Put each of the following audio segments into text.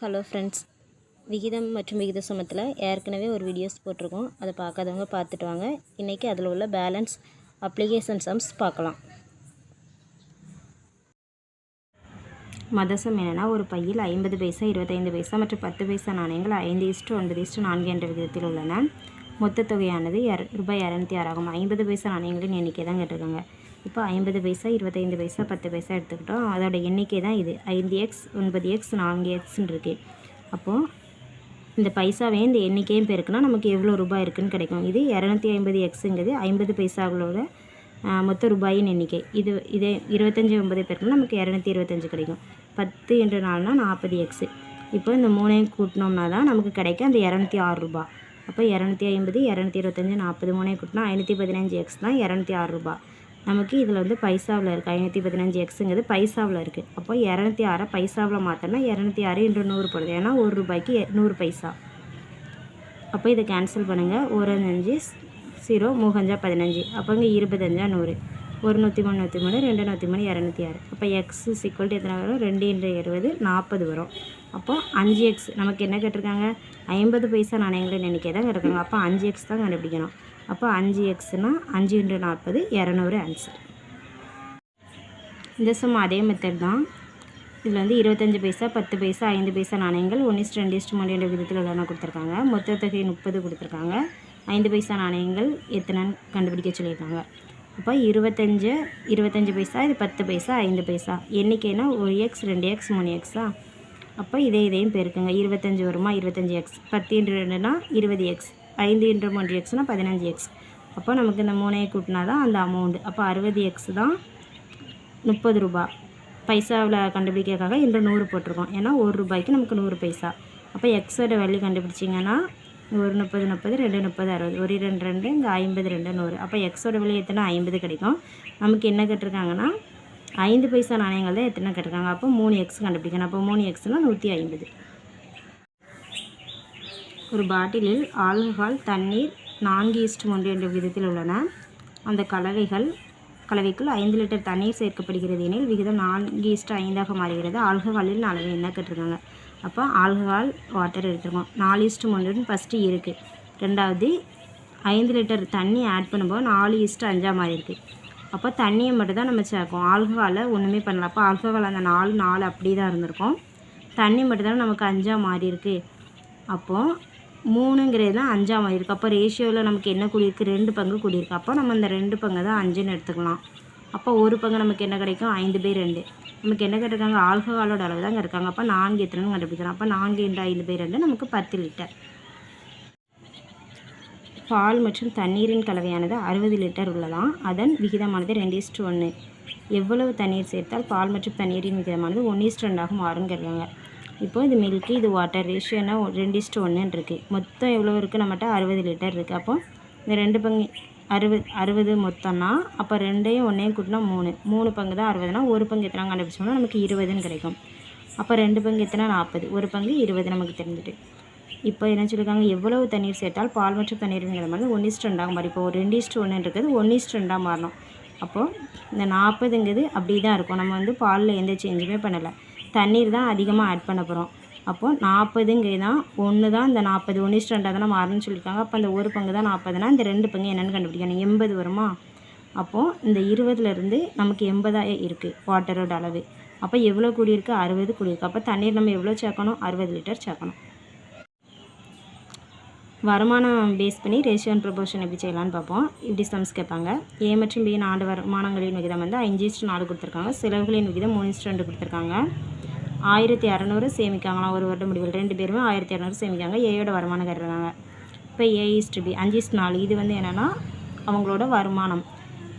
Hello friends, விகிதம் மற்றும் விகித சமத்தில் ஏற்கனவே ஒரு வீடியோஸ் போட்டிருக்கோம். அதை பார்க்காதவங்க பார்த்துட்டு வாங்க. இன்றைக்கி அதில் உள்ள பேலன்ஸ் அப்ளிகேஷன் சம்ஸ் பார்க்கலாம். மதசம் என்னென்னா, ஒரு பையில் 50 பைசா 25 பைசா மற்றும் 10 பைசா நாணயங்கள் 5:9:4 என்ற விகிதத்தில் உள்ளன. மொத்த தொகையானது ரூபாய் 206 ஆகும். 50 பைசா நாணயங்களின் எண்ணிக்கை தான் கேட்டிருக்காங்க. இப்போ 50 பைசா 25 பைசா 10 பைசா எடுத்துக்கிட்டோம். அதோட எண்ணிக்கை தான் இது 5x 9x 4xன்னு இருக்குது. அப்போது இந்த பைசாவையும் இந்த எண்ணிக்கையும் பெருக்குனா நமக்கு எவ்வளோ ரூபாய் இருக்குதுன்னு கிடைக்கும். இது 250xங்கிறது 50 பைசாக்களோட மொத்த ரூபாயின் எண்ணிக்கை. இதே 25 பெருக்குனா நமக்கு 225 கிடைக்கும். 10 என்று 4னா 40x. இப்போ இந்த மூணையும் கூட்டினோம்னா தான் நமக்கு கிடைக்கும் அந்த 206 ரூபாய். அப்போ 250 225 40 மூணையும் கூட்டினா 515x தான் 206 ரூபாய். நமக்கு இதில் வந்து பைசாவில் இருக்குது. 515xங்கிறது பைசாவில் இருக்குது. அப்போ 206 பைசாவில் மாற்றினா 206 என்று 100 போடுது. ஏன்னா ஒரு ரூபாய்க்கு 100 பைசா. அப்போ இதை கேன்சல் பண்ணுங்கள். 1 5 0 3 15. அப்போங்க 25 100 1 103 103 2 103 206. அப்போ எக்ஸ் = எத்தனை வரும்? 2 × 20 40 வரும். அப்போ 5x நமக்கு என்ன கேட்டிருக்காங்க? 50 பைசா நாணயங்களின் எண்ணிக்கை தான் கேட்டிருக்காங்க. அப்போ 5x தான் கண்டுபிடிக்கணும். அப்போ 5xனா 5 × 40 200 ஆன்சர். இந்த சம் அதே மெத்தட் தான். இதில் வந்து 25 பைசா 10 பைசா 5 பைசா நாணயங்கள் 1:2:3 என்ற விதத்தில் உள்ளன கொடுத்துருக்காங்க. மொத்த தொகை 30 கொடுத்துருக்காங்க. 5 பைசா நாணயங்கள் எத்தனைன்னு கண்டுபிடிக்க சொல்லியிருக்காங்க. அப்போ 25 பைசா, இது 10 பைசா 5 பைசா. எண்ணிக்கைனா 1x 2x 3xா. அப்போ இதையும் பெருக்குங்க. 25 வருமா? 25x. 10 × 2னா 20x. 5 × 3xனா 15x. அப்போ நமக்கு இந்த மூணையை கூட்டினா தான் அந்த அமௌண்ட். அப்போ 60x தான் 30 ரூபாய். பைசாவில் கண்டுபிடிக்கிறதுக்காக இன்று 100 போட்டிருக்கோம். ஏன்னா ஒரு ரூபாய்க்கு நமக்கு 100 பைசா. அப்போ எக்ஸோட வேல்யூ கண்டுபிடிச்சிங்கன்னா 1 30 30 2 30 60 1 2 2 இங்கே 50 2 100. அப்போ எக்ஸோட வேல்யூ எத்தனை? 50 கிடைக்கும். நமக்கு என்ன கேட்டிருக்காங்கன்னா 5 பைசா நாணயங்கள் தான் எத்தனை கேட்டிருக்காங்க. அப்போ 3x கண்டுபிடிக்கணும். அப்போ 3xனா 150. ஒரு பாட்டிலில் ஆல்கஹால் தண்ணீர் 4:3 என்ற விகிதத்தில் உள்ளன. அந்த கலவைக்குள் 5 லிட்டர் தண்ணீர் சேர்க்கப்படுகிறது எனில் விகிதம் 4:5 மாறுகிறது. ஆல்கஹாலின் அளவு என்ன கேட்டிருக்காங்க. அப்போ ஆல்கஹால் வாட்டர் எடுத்துருக்கோம். 4:3 ஃபஸ்ட்டு இருக்குது. ரெண்டாவது 5 லிட்டர் தண்ணி ஆட் பண்ணும்போது 4:5 மாறி இருக்குது. அப்போ தண்ணியை மட்டும் தான் நம்ம சேர்க்கோம். ஆல்கஹாலை ஒன்றுமே பண்ணலாம். அப்போ ஆல்கஹால் அந்த 4 அப்படி தான் இருந்திருக்கும். தண்ணி மட்டும் தான் நமக்கு 5 மாறி இருக்குது. அப்போது 3ங்கிறது தான் 5 மாறி இருக்குது. அப்போ ரேஷியோவில் நமக்கு என்ன கூடியிருக்கு? 2 பங்கு கூடியிருக்கு. அப்போ நம்ம அந்த 2 பங்கு தான் 5ன்னு எடுத்துக்கலாம். அப்போ ஒரு பங்கு நமக்கு என்ன கிடைக்கும்? 5/2. நமக்கு என்ன கேட்டிருக்காங்க? ஆல்கஹாலோட அளவு தான் இருக்காங்க. அப்போ 4 எத்தனைன்னு கண்டுபிடிக்கலாம். அப்போ 4 × 5/2 நமக்கு 10 லிட்டர். பால் மற்றும் தண்ணீரின் கலவையானது 60 லிட்டர் உள்ளதாம். அதன் விகிதமானது 2:1. எவ்வளவு தண்ணீர் சேர்த்தால் பால் மற்றும் தண்ணீரின் விகிதமானது 1:2 மாறுன்னு கேட்குறாங்க. இப்போது இது மில்க்கு, இது வாட்டர். ரேஷியோனா 2:1 இருக்குது. மொத்தம் எவ்வளோ இருக்குது? நம்மகிட்ட 60 லிட்டர் இருக்குது. அப்போ இந்த 2 பங்கு 60 மொத்தம்னா அப்போ 2யும் 1யும் கூட்டினா 3 பங்கு தான் 60னா ஒரு பங்கு எத்தனை கண்டுபிடிச்சோம்னா நமக்கு 20ன்னு கிடைக்கும். அப்போ 2 பங்கு எத்தனை? 40. ஒரு பங்கு 20 நமக்கு தெரிஞ்சுட்டு. இப்போ என்ன சொல்லியிருக்காங்க? எவ்வளவு தண்ணீர் சேர்த்தால் பால் மற்றும் தண்ணீரின் விகிதமானது 1:2 மாறி. இப்போ 2:1 இருக்கிறது 1:2 மாறணும். அப்போது இந்த 40ங்கிறது அப்படி தான் இருக்கும். நம்ம வந்து பாலில் எந்த சேஞ்சுமே பண்ணலை. தண்ணீர் தான் அதிகமாக ஆட் பண்ண போகிறோம். அப்போது 40ங்கிறது தான் 1 தான் இந்த 40 1:2 தானே மாறணும்னு சொல்லியிருக்காங்க. அப்போ அந்த ஒரு பங்கு தான் 40னா இந்த 2 பங்கு என்னென்னு கண்டுபிடிக்கணும். 80 வருமா? அப்போது இந்த 20லேருந்து நமக்கு 80 இருக்குது வாட்டரோட அளவு. அப்போ எவ்வளோ கூடியிருக்கு? 60 கூடியிருக்கு. அப்போ தண்ணீர் நம்ம எவ்வளோ சேர்க்கணும்? 60 லிட்டர் சேர்க்கணும். வருமானம் பேஸ் பண்ணி ரேஷியோ அண்ட் ப்ரொபோர்ஷன் எப்படி செய்யலான்னு பார்ப்போம். இப்படி சம்ஸ் கேட்பாங்க. ஏ மற்றும் பியின் ஆண்டு வருமானங்களின் விகிதம் வந்து 5:4 கொடுத்துருக்காங்க. செலவுகளின் விகிதம் 3:2 கொடுத்துருக்காங்க. 1600 சேமிக்காங்களாம் ஒரு வருட முடிவில். 2 பேருமே 1600 சேமிக்காங்க. ஏயோட வருமானம் கேட்டிருக்காங்க. இப்போ A/B 5:4 இது வந்து என்னென்னா அவங்களோட வருமானம்.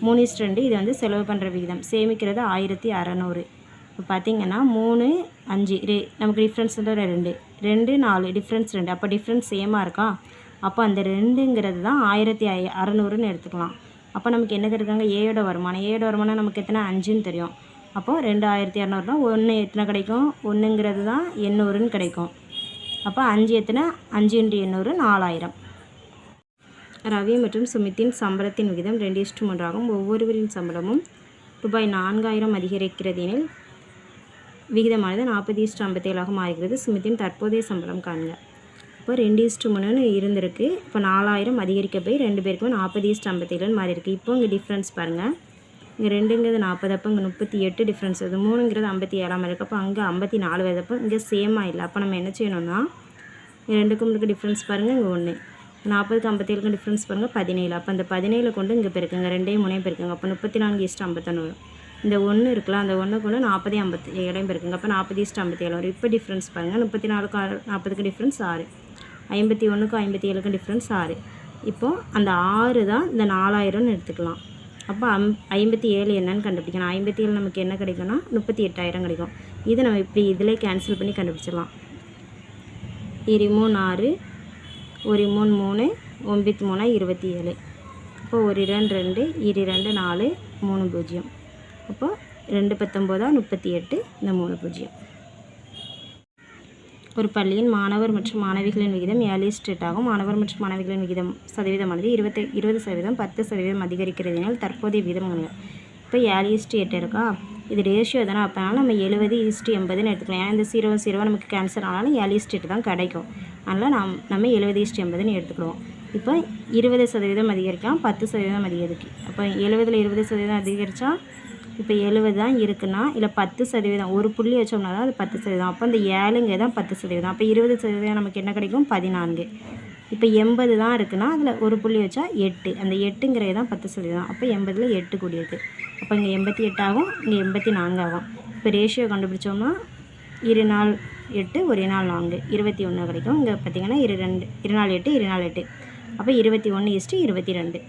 3:2 இது வந்து செலவு பண்ணுற விகிதம். சேமிக்கிறது 1600. இப்போ பார்த்திங்கன்னா 3 5 நமக்கு டிஃப்ரென்ஸ் வந்து 2 2 4 டிஃப்ரென்ஸ் 2. அப்போ டிஃப்ரென்ஸ் சேமாக இருக்கா? அப்போ அந்த 2ங்கிறது தான் 1600ன்னு எடுத்துக்கலாம். அப்போ நமக்கு என்ன கேட்டிருக்காங்க? ஏயோட வருமானம் நமக்கு எத்தனை? 5ன்னு தெரியும். அப்போது 2200னா 1 எத்தனை கிடைக்கும்? 1ங்கிறது தான் 800ன்னு கிடைக்கும். அப்போ 5 எத்தனை? 5 × 800 4000. ரவி மற்றும் சுமித்தின் சம்பளத்தின் விகிதம் 2:3 ஆகும். ஒவ்வொருவரின் சம்பளமும் ரூபாய் 4000 அதிகரிக்கிறது எனில் விகிதமானது 40:57 மாறுகிறது. சுமித்தின் தற்போதைய சம்பளம் காண்க. இப்போ 2:3 இருந்திருக்கு. இப்போ 4000 அதிகரிக்க போய் 2 பேருக்குமே 40:57 மாறி இருக்குது. இப்போ இங்கே டிஃப்ரென்ஸ் பாருங்கள். இங்கே 2ங்கிறது 40, அப்போ இங்கே 38 டிஃப்ரென்ஸ் வருது. 3ங்கிறது 57 இருக்குது. அப்போ அங்கே 54 வருது. அப்போ இங்கே சேமாக இல்லை. அப்போ நம்ம என்ன செய்யணும்னா, இங்கே 2க்கும் இருக்க டிஃப்ரென்ஸ் பாருங்கள். இங்கே 1 40க்கு 57க்கும் டிஃப்ரென்ஸ் பாருங்கள் 17. அப்போ அந்த 17 கொண்டு இங்கே பெருக்குங்க. 2ஐயும் 3ஐயும் பெருக்குங்க. அப்போ 34:51 வரும். இந்த 1 இருக்கலாம், அந்த 1 கொண்டு 40:57 பெருக்குங்க. அப்போ 40:57 வரும். இப்போ டிஃப்ரென்ஸ் பாருங்கள். 34க்கும் 40க்கு டிஃப்ரென்ஸ் 6, 51க்கும் 57க்கும் டிஃப்ரென்ஸ் 6. இப்போது அந்த 6 தான் இந்த 4000ன்னு எடுத்துக்கலாம். அப்போ 57 என்னன்னு கண்டுபிடிக்கணும். 57 நமக்கு என்ன கிடைக்கும்னா 38,000 கிடைக்கும். இதை நம்ம இப்படி இதிலே கேன்சல் பண்ணி கண்டுபிடிச்சிடலாம். 3 6, 1 3 3, 9 3 27. இப்போ 1 2 2, 2 2 4, 3 0. அப்போ 2 19 38, இந்த 3 0. ஒரு பள்ளியின் மாணவர் மற்றும் மாணவிகளின் விகிதம் 7:8 ஆகும். மாணவர் மற்றும் மாணவிகளின் விகிதம் சதவீதமானது 20% 10% அதிகரிக்கிறதுனால் தற்போதைய விகிதம் காண்க. இப்போ 7:8 இருக்கா, இது ரேஷியோ தானே. அப்போனால நம்ம 70:80ன்னு எடுத்துக்கலாம். ஏன்னா இந்த 0 0 நமக்கு கேன்சல் ஆனாலும் 7:8 தான் கிடைக்கும். அதனால் நம்ம 70:80ன்னு எடுத்துக்கிடுவோம். இப்போ 20% அதிகரிக்கலாம், 10% அதிகரிக்கும். அப்போ 70ல் 20% அதிகரித்தா இப்போ 70 தான் இருக்குன்னா, இல்லை 10% ஒரு புள்ளி வச்சோம்னா தான் அது 10%. அப்போ இந்த 7ங்க தான் 10%. அப்போ 20% நமக்கு என்ன கிடைக்கும் 14. இப்போ 80 தான் இருக்குன்னா அதில் ஒரு புள்ளி வச்சா 8, அந்த 8ங்கிறது தான் 10%. அப்போ 80ல் 8 கூடியிருக்கு. அப்போ இங்கே 88 ஆகும், இங்கே 84 ஆகும். இப்போ ரேஷியோ கண்டுபிடிச்சோம்னா 2 நாள் 8, 1 நாள் 4, 21 கிடைக்கும். இங்கே பார்த்திங்கன்னா 2 நாள் 8, 2 நாள் 8. அப்போ 21:22.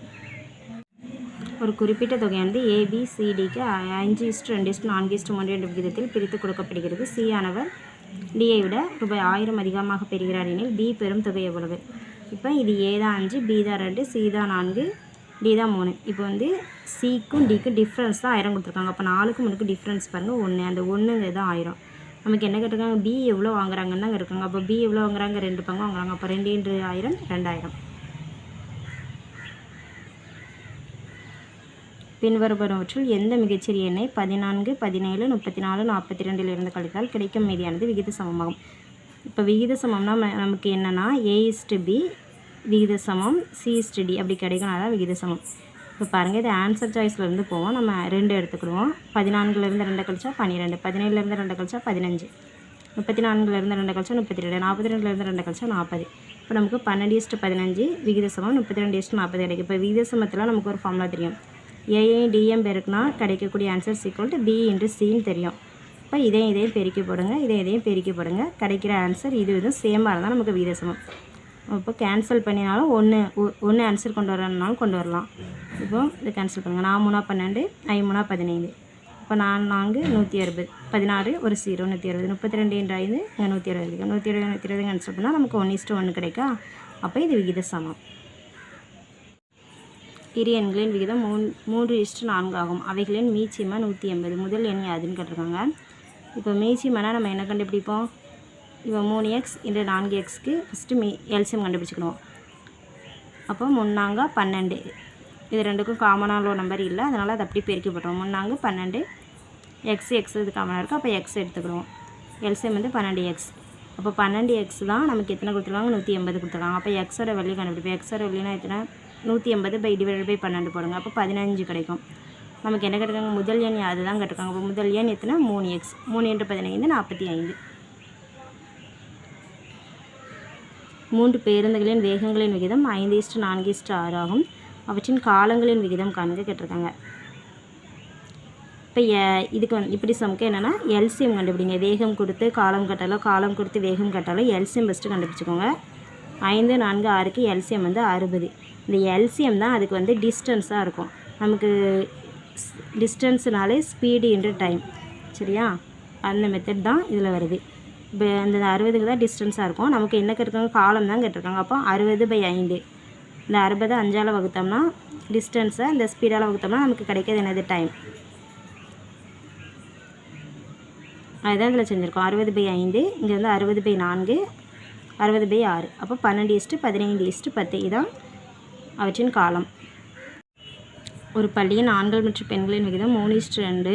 ஒரு குறிப்பிட்ட தொகையானது ABCDக்கு 5:2:4:3 என்ற விகிதத்தில் பிரித்து கொடுக்கப்படுகிறது. C ஆனவர் Dயை விட ரூபாய் 1000 அதிகமாக பெறுகிறார் எனில் B பெறும் தொகை எவ்வளவு? இப்போ இது A தான் 5, B தான் 2, C தான் 4, D தான் 3. இப்போ வந்து Cக்கும் Dக்கும் டிஃப்ரென்ஸ் தான் 1000 கொடுத்துருக்காங்க. அப்போ 4க்கும் 3க்கும் டிஃப்ரென்ஸ் பாருங்கள் 1, அந்த 1ங்கிறது தான் 1000. நமக்கு என்ன கேட்டிருக்காங்க, B எவ்வளோ வாங்குறாங்கன்னு தான் இருக்காங்க. அப்போ B எவ்வளோ வாங்குறாங்க, 2 பங்கு வாங்குறாங்க. அப்போ 2 × 1000 2000. பின்வருபவற்றுள் எந்த மிகச்சிறிய எண்ணை 14, 17, 34, 42 கழித்தால் கிடைக்கும் மீதியானது விகித சமமாகும். இப்போ விகித சமம்னா நமக்கு என்னென்னா A:B விகித சமம், C:D அப்படி கிடைக்கும். அதான் விகித சமம். இப்போ பாருங்கள், இது ஆன்சர் சாய்ஸ்லேருந்து போவோம். நம்ம 2 எடுத்துக்கிடுவோம். 14லேருந்து 2 கழிச்சா 12, 17லேருந்து 2 கழிச்சா 15, 34லேருந்து 2 கழிச்சா 32, 42லேருந்து 2 கழிச்சா 40. இப்போ நமக்கு 12:15 விகித சமம் 32:40 கிடைக்கும். இப்போ விகித சமத்தில் நமக்கு ஒரு ஃபார்முலா தெரியும். ஏஐயும் டிஎம் பெருக்குனா கிடைக்கக்கூடிய ஆன்சர் = B × Cன்னு தெரியும். இப்போ இதையும் பெருக்கி போடுங்க, இதையும் பெருக்கி போடுங்க. கிடைக்கிற ஆன்சர் இது சேமாக இருந்தால் நமக்கு விகித சமம். இப்போ கேன்சல் பண்ணினாலும் ஒன்று ஆன்சர் கொண்டு வரனாலும் கொண்டு வரலாம். இப்போ இதை கேன்சல் பண்ணுங்கள். 4 3 12, 5 3 15. இப்போ 4 4 160, 16 ஒரு 0 160, 32 × 5 இங்கே 160, 120 கேன்சல் பண்ணால் நமக்கு 1:1 கிடைக்கா. அப்போ இது விகித சமம். இரு எண்களின் விகிதம் 3:4 ஆகும். அவைகளின் மீச்சிமா 180. முதல் எண் யாதுன்னு கேட்டிருக்காங்க. இப்போ மீச்சிமானா நம்ம என்ன கண்டுபிடிப்போம், இப்போ 3x × 4xக்கு ஃபஸ்ட்டு எல்சியம் கண்டுபிடிச்சிக்கணும். அப்போ 3 4 12, இது ரெண்டுக்கும் காமனான ஒரு நம்பர் இல்லை, அதனால் அதை அப்படி பெருக்கி போட்டுருவோம். 3 4 12, x இது காமனாக இருக்குது. அப்போ x எடுத்துக்கிடுவோம். எல்சியம் வந்து 12x. அப்போ 12x தான் நமக்கு எத்தனை கொடுத்துருக்காங்க, 180 கொடுத்துருக்காங்க. அப்போ எக்ஸோட வேல்யூ கண்டுபிடிப்போம். எக்ஸோட வேல்யூனா எத்தனை, 180/12 பண்ணுங்க. அப்போ 15 கிடைக்கும். நமக்கு என்ன கேட்டிருக்காங்க, முதல் எண் அதுதான் கேட்டிருக்காங்க. அப்போ முதல் எண் எத்தனை, 3x. 3 × 15 45. 3 பேருந்துகளின் வேகங்களின் விகிதம் 5:4:6 ஆகும். அவற்றின் காலங்களின் விகிதம் காண்க கேட்டிருக்காங்க. இப்போ இதுக்கு இப்படி சமக்க என்னென்னா எல்சியம் கண்டுபிடிங்க. வேகம் கொடுத்து காலம் கட்டாலோ, காலம் கொடுத்து வேகம் கட்டாலோ எல்சியம் ஃபஸ்ட்டு கண்டுபிடிச்சிக்கோங்க. 5 4 6க்கு எல்சியம் வந்து 60. இந்த எல்சியம் தான் அதுக்கு வந்து டிஸ்டன்ஸாக இருக்கும். நமக்கு டிஸ்டன்ஸுனாலே ஸ்பீடு × டைம், சரியா? அந்த மெத்தட் தான் இதில் வருது. இப்போ அந்த 60க்கு தான் டிஸ்டன்ஸாக இருக்கும். நமக்கு என்ன கேட்டிருக்காங்க, காலம் தான் கேட்டிருக்காங்க. அப்போ 60/5. இந்த 60 5ஆல் வகுத்தோம்னா டிஸ்டன்ஸை, இந்த ஸ்பீடால் வகுத்தோம்னா நமக்கு கிடைக்கிறது என்னது, டைம். அதுதான் இதில் செஞ்சுருக்கோம். 60/5, இங்கே வந்து 60/4, 60/6. அப்போ 12:15:10 இதான் அவற்றின் காலம். ஒரு பள்ளியின் ஆண்கள் மற்றும் பெண்களின் விகிதம் 3:2,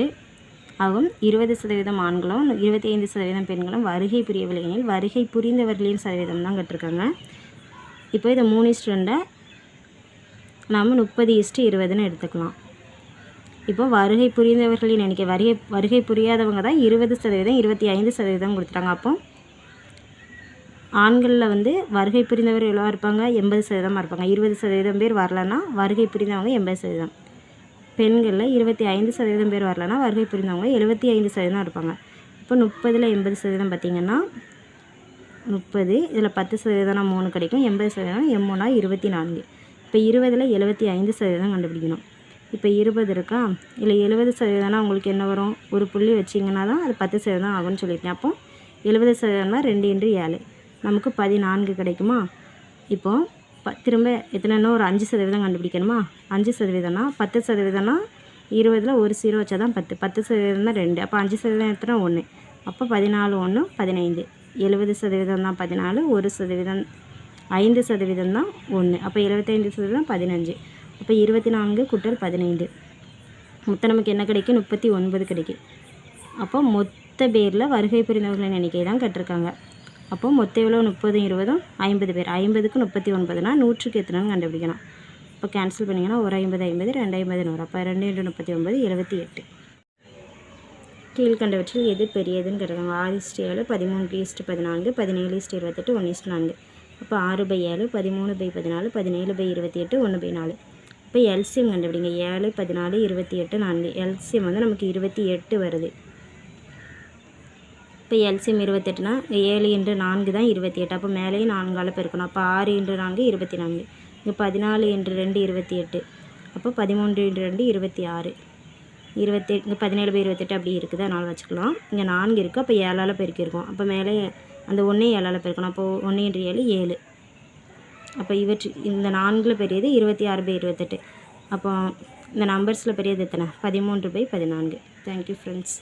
ஆகும். 20% ஆண்களும் 25% பெண்களும் வருகை புரியவில்லை எனில் வருகை புரிந்தவர்களின் சதவீதம் தான் கேட்டிருக்காங்க. இப்போ இதை 3:2 நாம் 30:20ன்னு எடுத்துக்கலாம். இப்போ வருகை புரிந்தவர்களின் எண்ணிக்கை வருகை புரியாதவங்க தான் 20%, 25% கொடுத்துட்டாங்க. அப்போ ஆண்களில் வந்து வருகை புரிந்தவர் எவ்வளோ இருப்பாங்க? 80% இருப்பாங்க. 20% பேர் வரலன்னா வருகை புரிந்தவங்க 80%. பெண்களில் 25% பேர் வரலன்னா வருகை புரிந்தவங்க 75% இருப்பாங்க. இப்போ 30ல் 80% பார்த்திங்கன்னா 30, இதில் 10% 3 கிடைக்கும். 80% M3 24. இப்போ 20ல் 75% கண்டுபிடிக்கணும். இப்போ 20 இருக்கா, இல்லை 70% உங்களுக்கு என்ன வரும்? ஒரு புள்ளி வச்சிங்கன்னா தான் அது 10% ஆகும்னு சொல்லியிருக்கேன். அப்போ 70% 2 × 7 நமக்கு 14 கிடைக்குமா? இப்போது திரும்ப எத்தனைன்னா ஒரு 5% கண்டுபிடிக்கணுமா? 5%னா 10%னா 20ல் ஒரு 0 வச்சா தான் 10, 10% 2, அப்போ 5% எத்தனை 1, அப்போ 14 1 15. 70% தான் 14, 1% 5% தான் 1, அப்போ 75% 15. அப்போ 24 கூட்டல் 15 மொத்தம் நமக்கு என்ன கிடைக்கும்? 39 கிடைக்கும். அப்போ மொத்த பேரில் வருகை புரிந்தவர்களின் எண்ணிக்கை தான் கேட்டிருக்காங்க. அப்போது மொத்தம் எவ்வளோ? 30, 20, 50 பேர். 50க்கு 39னா 100க்கு எத்தனைன்னு கண்டுபிடிக்கணும். இப்போ கேன்சல் பண்ணிங்கன்னா ஒரு 50 50, 2 50 100. அப்போ 2 × 39 78. கீழ்கண்டவற்றில் எது பெரியதுன்னு கேட்டிருக்காங்க. 6:7, 13:14, 17:28, 1:4. அப்போ 6/7, 13/14, 17/28, 1/4. இப்போ எல்சியம் கண்டுபிடிங்க. 7, 14, 28, 4. எல்சியம் வந்து நமக்கு 28 வருது. இப்போ எல்சியம் 28னா 7 × 4 தான் 28. அப்போ மேலேயும் 4ஆல் பெருக்கணும். அப்போ 6 × 4 24. இங்கே 14 × 2 28. அப்போ 13 × 2 26. 28 இங்கே 17/28 அப்படி இருக்குது, அதனால் வச்சுக்கலாம். இங்கே 4 இருக்குது, அப்போ 7ஆல் பெருக்கியிருக்கோம். அப்போ மேலே அந்த 1 7ஆல் பெருக்கணும். அப்போ 1 × 7 7. அப்போ இந்த 4ல் பெரியது 26/28. அப்போ இந்த நம்பர்ஸில் பெரியது எத்தனை? 13/14. Thank you friends.